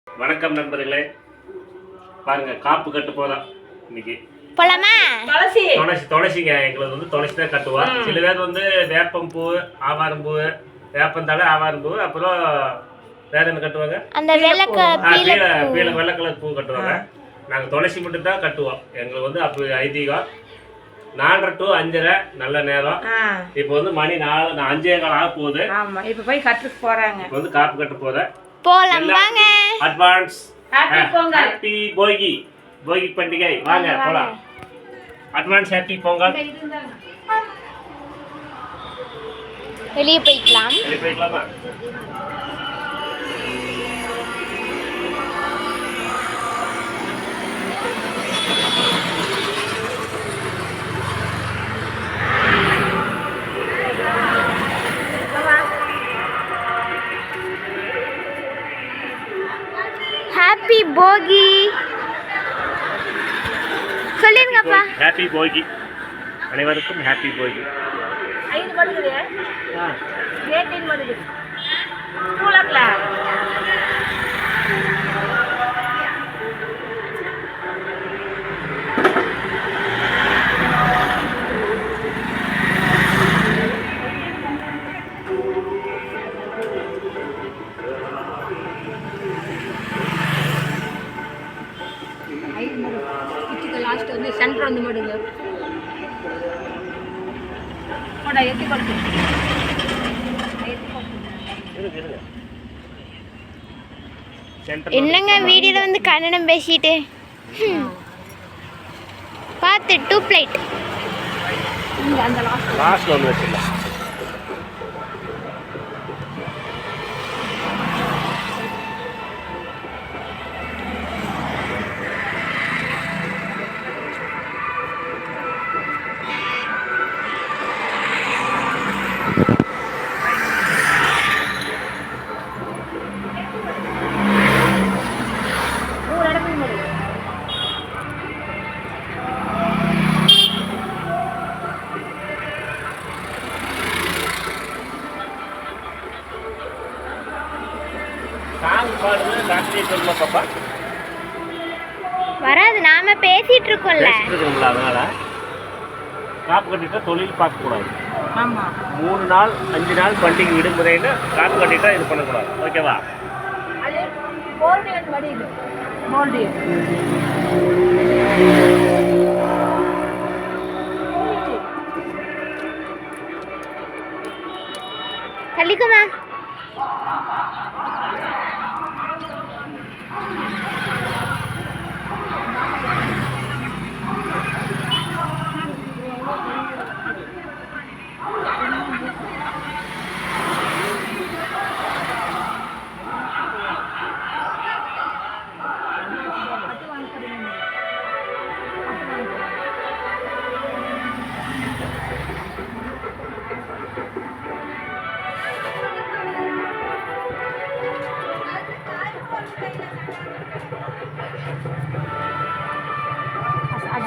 வணக்கம் நண்பர்களே, பாருங்க காப்பு கட்டு போறோம் இன்னைக்கு. போலாமா? துளசிங்க, எங்களுக்கு வந்து துளசி தான் கட்டுவோம். சில பேர் வந்து வேப்பம்பூ, ஆவாரம்பூ, வேப்பந்தழை, ஆவாரம்பூ, அப்புறம் வேற என்ன கட்டுவாங்க? அந்த வெள்ளை கலர் பூ கட்டுவாங்க. நாங்கள் துளசி மட்டும் தான் கட்டுவோம். எங்களுக்கு வந்து அப்படி ஐதீகம். 4:30 to 5:30 நல்ல நேரம். இப்போ வந்து மணி 4 5:15 ஆக போகுது. ஆமா, இப்போ போய் கட்டுக்கு போறாங்க. இப்போ வந்து காப்பு கட்ட போறேன். போலாம் வாங்க. அட்வான்ஸ் ஹேப்பி பொங்கல், ஹேப்பி போகி பண்டிகை. வாங்க போலாம். Advance happy Pongal. வெளியே போய்க்கலாம். போய்க்கலாமா? ஹாப்பி போகி சொல்லிருங்கப்பா. ஹாப்பி போகி அனைவருக்கும் ஹாப்பி போகி. 5 மணிக்கு 18 மணிக்கு ஸ்கூல்ல லாஸ்ட் வந்து சென்டர் வந்து மாடுங்க போடா எத்தி கொடுத்து என்னங்க வீடியோல வந்து கன்னடம் பேசிட்டு பார்த்து 2 பிளேட் அந்த லாஸ்ட்ல வந்து வச்சிடலாம். வராது, நாம பேசிட்டு இருக்கோம்ல. அதனால காப்பு கட்டிட்டா தொழில் பார்க்க கூடாது. ஆமா, 3 நாள் 5 நாள் பண்டிகை விடுமுறைன்னு காப்பு கட்டிட்டா இது பண்ணக்கூடாது. ஓகேவா? அது கோல்டன் மடி இது கோல்டன் தள்ளிக்குமா.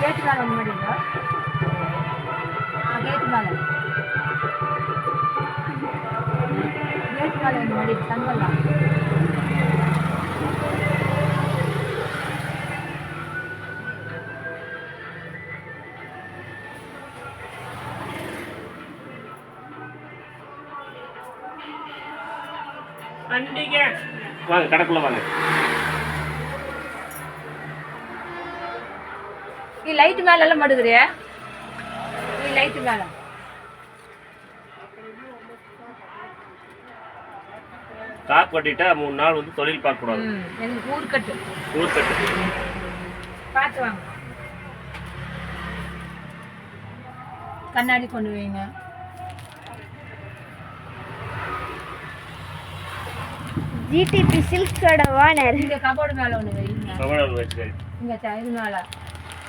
ಗೇಟ್ ಮೇಲೆ ಒಂದು ಮಾಡಿಲ್ಲ, ಆ ಗೇಟ್ ಮೇಲೆ ಒಂದು ಮಾಡಿದ್ದು ಸಂಗಲ್ಲ. பண்டிகை வாங்க, கடைக்குள்ள வாங்க. ಈ ಲೈಟ್ ಮೇಲೆಲ್ಲ ಮಾಡಿದ್ರಿ, ಈ ಲೈಟ್ ಮೇಲೆ காப்பு கட்டிட்டா 3 நாள் வந்து தொழில் பார்க்க கூடாது. எனக்கு ஊர்க்கட்டு பார்த்து வாங்க. கண்ணாடி கொண்டு வைங்க. ஜிடிபி சில்க்ஸோட ஓனர். இங்க கபோர்டு மேல ஒன்று வைங்க. கபோர்டு வச்சு இங்க இது மேல.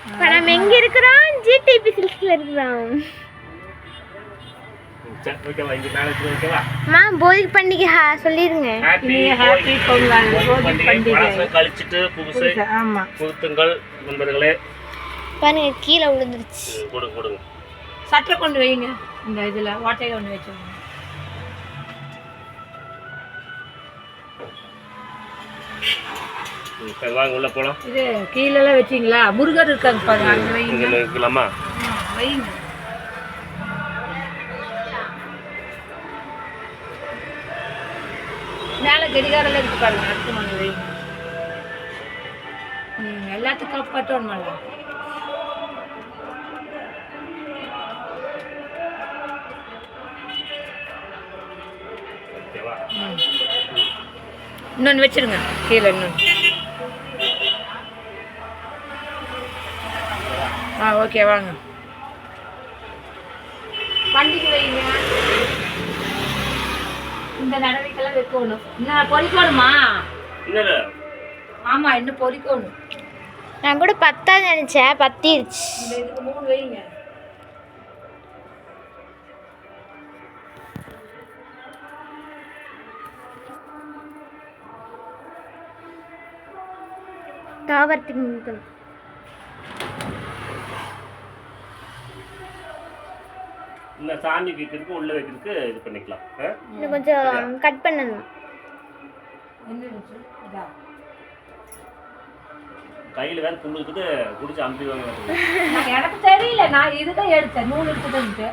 இப்போ நம்ம எங்க இருக்கிறோம்? ஜிடிபி சில்க்ஸ்ல இருக்கிறோம். ஓகேவா? இங்க மேல இருக்கு. ஓகேவா? போகி பண்டிகை சொல்லிருங்க. ஹாப்பி பொங்கல், போகி பண்டிகை கழிச்சிட்டு புதுசு. ஆமா, புதுத்துங்கள் நண்பர்களே. பாருங்க கீழே விழுந்துருச்சு. கொடுங்க. சட்டை கொண்டு வைங்க. இந்த இதுல வாட்டையில ஒன்று வச்சுருங்க. சரி வாங்க உள்ள போலாம். இது கீழெல்லாம் வச்சிங்களா? முருகர் இருக்காங்க பாருங்க, அங்கே வைங்க. இங்க வைக்கலாமா? வைங்க. மேலே கடிகாரெல்லாம் இருக்கு பாருங்க, அடுத்து மணி வைங்க. எல்லாத்துக்கும் கட்டணுமால. ஓகேவா? இன்னொன்று வச்சிருங்க கீழே இன்னொன்று. ஓகே வாங்க. வண்டிக்கு வைங்க. இந்த நடவடிக்கைலாம் வைக்கணும். இன்னும் பொறிக்கணுமா? இல்ல ஆமா, இன்னும் பொறிக்கணும். நான் கூட 10 நினைச்சேன், 10 இந்த இதுக்கு 3 வைங்க. தாவரத்துக்கு இந்த சாமி வைக்கிறதுக்கு உள்ள வைக்கிறதுக்கு இது பண்ணிக்கலாம். இன்னும் கொஞ்சம் கட் பண்ணணும். கையில வேற புண்ணுக்கு குடிச்சு அமுத்திடுவாங்க. எனக்கு தெரியல, நான் இதுதான் எடுத்தேன். 3 எடுத்துட்டு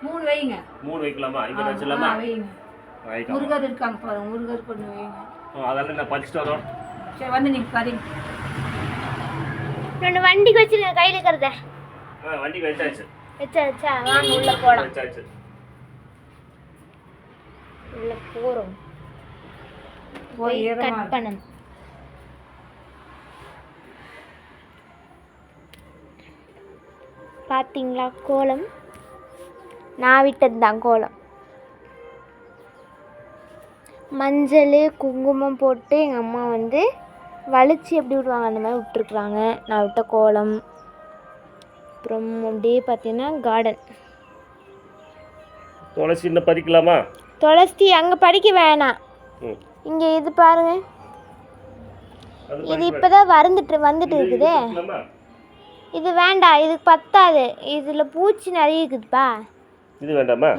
3 வைங்க. 3 வைக்கலாமா? இங்க வச்சிடலாமா? வைங்க. வைக்கலாம். முருகர் இருக்காங்க பாருங்க, முருகர் கொண்டு வைங்க. அதெல்லாம் நான் படிச்சுட்டு வரோம். சரி வந்து நீங்க பாருங்க. நான் வண்டிக்கு வச்சிருக்கேன், கையில இருக்கிறத வண்டிக்கு வச்சாச்சு. வச்சா வாங்க உள்ள போலாம். வச்சாச்சு. உள்ள போறோம். போய் கட் பண்ணணும். பாத்தீங்களா கோலம்? நான் விட்டது தான் கோலம். மஞ்சள் குங்குமம் போட்டு எங்கள் அம்மா வந்து வலிச்சு எப்படி விடுவாங்க அந்த மாதிரி விட்டுருக்குறாங்க. நான் விட்ட கோலம். அப்புறம் அப்படியே பார்த்தீங்கன்னா கார்டன். துளசி இன்னும் பறிக்கலாமா? துளசி அங்கே படிக்க வேணாம். இங்கே இது பாருங்க, இது இப்போதான் வந்துட்டு இருக்குதே. இது வேண்டாம், இதுக்கு பத்தாது. இதில் பூச்சி நிறைய இருக்குதுப்பா. இது வேண்டாமா?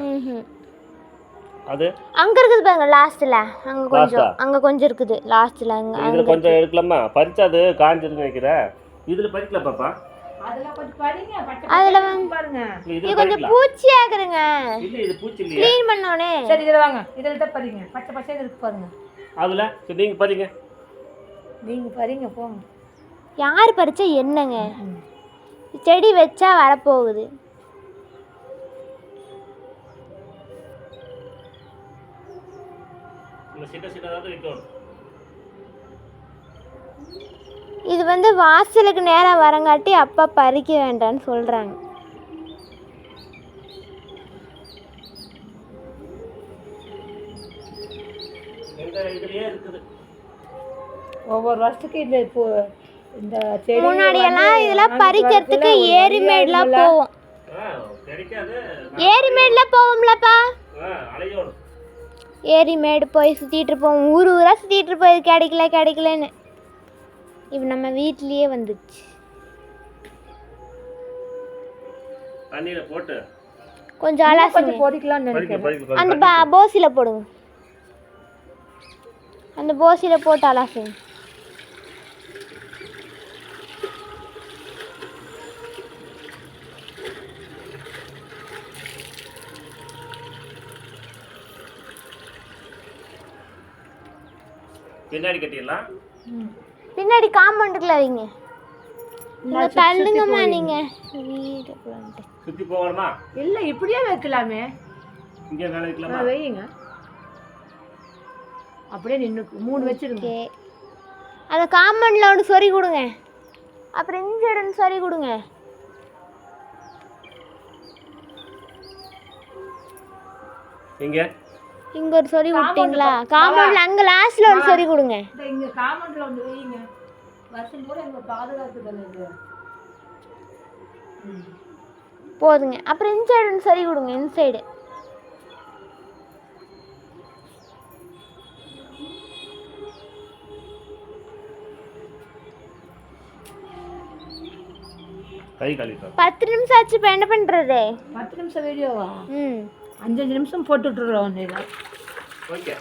அது அங்கே இருக்குது பாருங்க லாஸ்ட்டில். அங்கே கொஞ்சம் இருக்குது லாஸ்ட்டில். இதுல கொஞ்சம் எடுக்கலாமா? பறிச்சா அது காஞ்சிருன்னு நினைக்கிறேன். இதுல பறிக்கலாம் பாப்பா. அதில் பாருங்க, இது கொஞ்சம் பூச்சியா இருக்குதுங்க. இல்ல இது பூச்சி இல்லையா? க்ளீன் பண்ணோனே. சரி இதில் வாங்க, இதில் தான் பறிங்க. பச்சை பச்சை இருக்கு பாருங்க. அதுல நீங்க பறிங்க. நீங்க பறிங்க போங்க. யார் பறிச்சா என்னங்க? செடி வச்சா வரப்போகுது. இது வந்து வாசலுக்கு நேரம் வரங்காட்டி அப்பா பறிக்க வேண்டாம்னு சொல்றாங்க. ஒவ்வொரு வருஷத்துக்கு இந்த செடி முன்னாடி எல்லாம் இதெல்லாம் பறிக்கிறதுக்கு ஏரிமேட்லாம் போவோம். ஏரிமேட்லாம் போவோம்லப்பா. ஏரிமேடு போய் சுற்றிட்டு இருப்போம், ஊராக சுற்றிட்டு இருப்போம். இது கிடைக்கலன்னு இப்போ நம்ம வீட்லேயே வந்துச்சு. தண்ணியில் போட்டு கொஞ்சம் அலாசி போடிக்கலாம்னு நினைக்கிறேன். அந்த போசியில் போடுங்க. அந்த போசியில் போட்டு அலாசுங்க. பின்னாடி கட்டிடலாம். பின்னாடி காம்பவுண்டுக்குள்ள வைங்க. நீங்க தள்ளுங்கம்மா. நீங்க வீடு சுத்தி போகணுமா? இல்ல இப்படியே வைக்கலாமே. இங்க மேல வைக்கலாமா? வைங்க. அப்படியே நின்னு 3 வச்சிருங்க. அந்த காம்பவுண்ட்ல ஒன்று சொறி கொடுங்க. அப்புறம் இந்த இடம்னு சொறி கொடுங்க. இங்க இங்க ஒரு சொறி விட்டீங்களா? காம்பவுண்ட்ல அங்க லாஸ்ட்ல ஒரு சொறி கொடுங்க. இங்க காம்பவுண்ட்ல வந்து வைங்க. வருஷம் பூரா எங்க பாதுகாத்துதல் இது. போதுங்க. அப்புறம் இந்த சைடு சொறி கொடுங்க. இந்த சைடு கை கழிப்பா. 10 நிமிஷம் ஆச்சு. இப்போ என்ன பண்றது? 10 நிமிஷம் வீடியோவா? 5 நிமிஷம் போட்டுட்டுறோம். ஓகே.